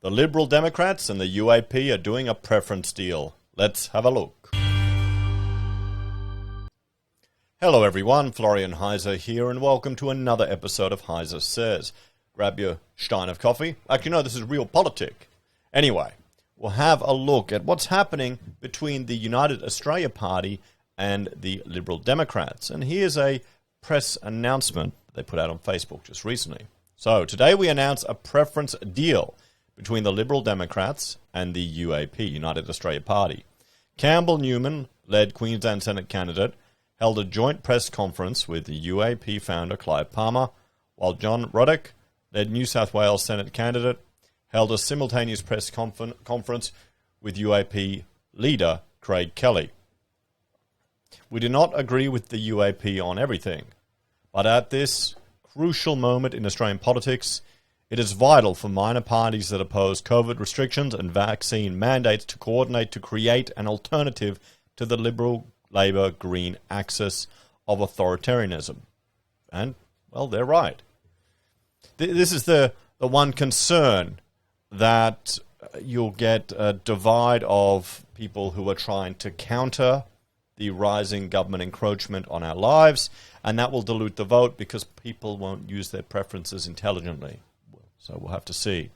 The Liberal Democrats and the UAP are doing a preference deal. Let's have a look. Hello everyone, Florian.heise here, and welcome to another episode of Heise Says. Grab your stein of coffee. Actually, no, this is realpolitik. Anyway, we'll have a look at what's happening between the United Australia Party and the Liberal Democrats. And here's a press announcement they put out on Facebook just recently. So, today we announce a preference deal between the Liberal Democrats and the UAP, United Australia Party. Campbell Newman, led Queensland Senate candidate, held a joint press conference with the UAP founder Clive Palmer, while John Roddick, led New South Wales Senate candidate, held a simultaneous press conference with UAP leader Craig Kelly. We do not agree with the UAP on everything, but at this crucial moment in Australian politics, it is vital for minor parties that oppose COVID restrictions and vaccine mandates to coordinate to create an alternative to the Liberal Labor Green axis of authoritarianism. And, well, they're right. This is the one concern that you'll get a divide of people who are trying to counter the rising government encroachment on our lives, and that will dilute the vote because people won't use their preferences intelligently. So we'll have to see.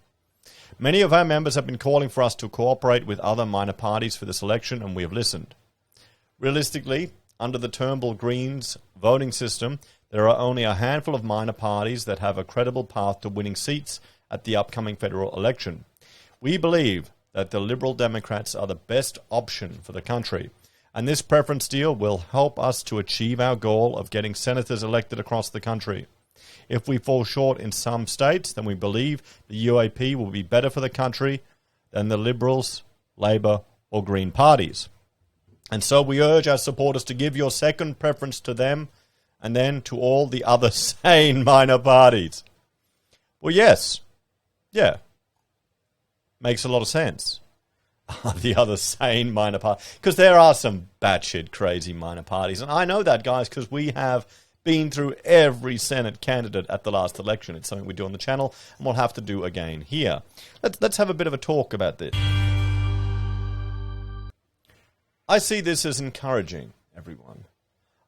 Many of our members have been calling for us to cooperate with other minor parties for this election, and we have listened. Realistically, under the Turnbull Greens voting system, there are only a handful of minor parties that have a credible path to winning seats at the upcoming federal election. We believe that the Liberal Democrats are the best option for the country, and this preference deal will help us to achieve our goal of getting senators elected across the country. If we fall short in some states, then we believe the UAP will be better for the country than the Liberals, Labor, or Green parties. And so we urge our supporters to give your second preference to them and then to all the other sane minor parties. Well, yes. Yeah. Makes a lot of sense. The other sane minor parties. Because there are some batshit crazy minor parties. And I know that, guys, because we have been through every Senate candidate at the last election. It's something we do on the channel, and we'll have to do again here. Let's have a bit of a talk about this. I see this as encouraging, everyone.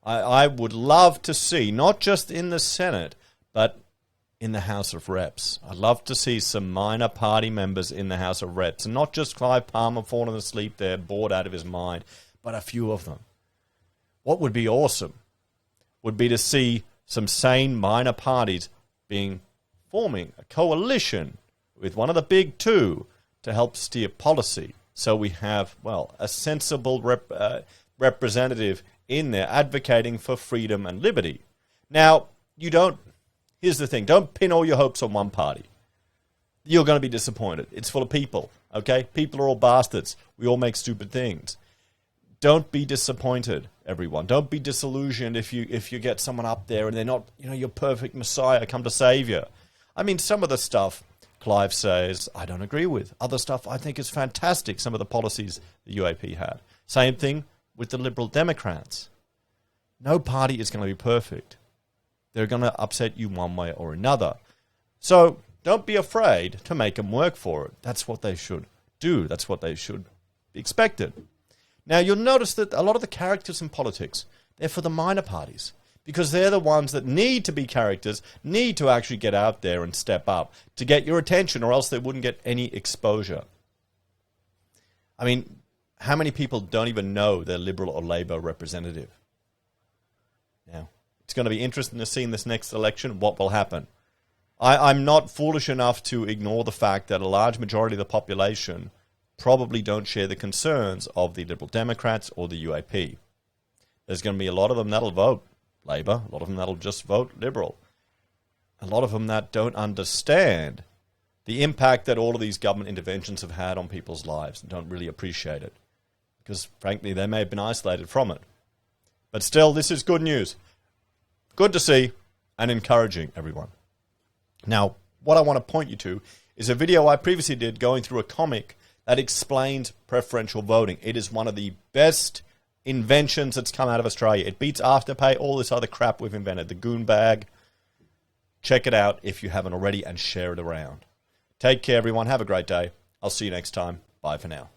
I would love to see, not just in the Senate, but in the House of Reps. I'd love to see some minor party members in the House of Reps, and not just Clive Palmer falling asleep there, bored out of his mind, but a few of them. What would be awesome would be to see some sane minor parties forming a coalition with one of the big two to help steer policy. So we have, well, a sensible representative in there advocating for freedom and liberty. Now, here's the thing, don't pin all your hopes on one party. You're going to be disappointed. It's full of people, okay? People are all bastards. We all make stupid things. Don't be disappointed, everyone. Don't be disillusioned if you get someone up there and they're not, your perfect messiah come to save you. I mean, some of the stuff Clive says I don't agree with. Other stuff I think is fantastic, some of the policies the UAP had. Same thing with the Liberal Democrats. No party is going to be perfect. They're going to upset you one way or another. So don't be afraid to make them work for it. That's what they should do. That's what they should be expected. Now, you'll notice that a lot of the characters in politics, they're for the minor parties because they're the ones that need to be characters, need to actually get out there and step up to get your attention, or else they wouldn't get any exposure. I mean, how many people don't even know their Liberal or Labor representative? Now, it's going to be interesting to see in this next election what will happen. I'm not foolish enough to ignore the fact that a large majority of the population probably don't share the concerns of the Liberal Democrats or the UAP. There's going to be a lot of them that'll vote Labor, a lot of them that'll just vote Liberal. A lot of them that don't understand the impact that all of these government interventions have had on people's lives and don't really appreciate it. Because, frankly, they may have been isolated from it. But still, this is good news. Good to see and encouraging, everyone. Now, what I want to point you to is a video I previously did going through a comic that explains preferential voting. It is one of the best inventions that's come out of Australia. It beats Afterpay, all this other crap we've invented, the goon bag. Check it out if you haven't already and share it around. Take care, everyone. Have a great day. I'll see you next time. Bye for now.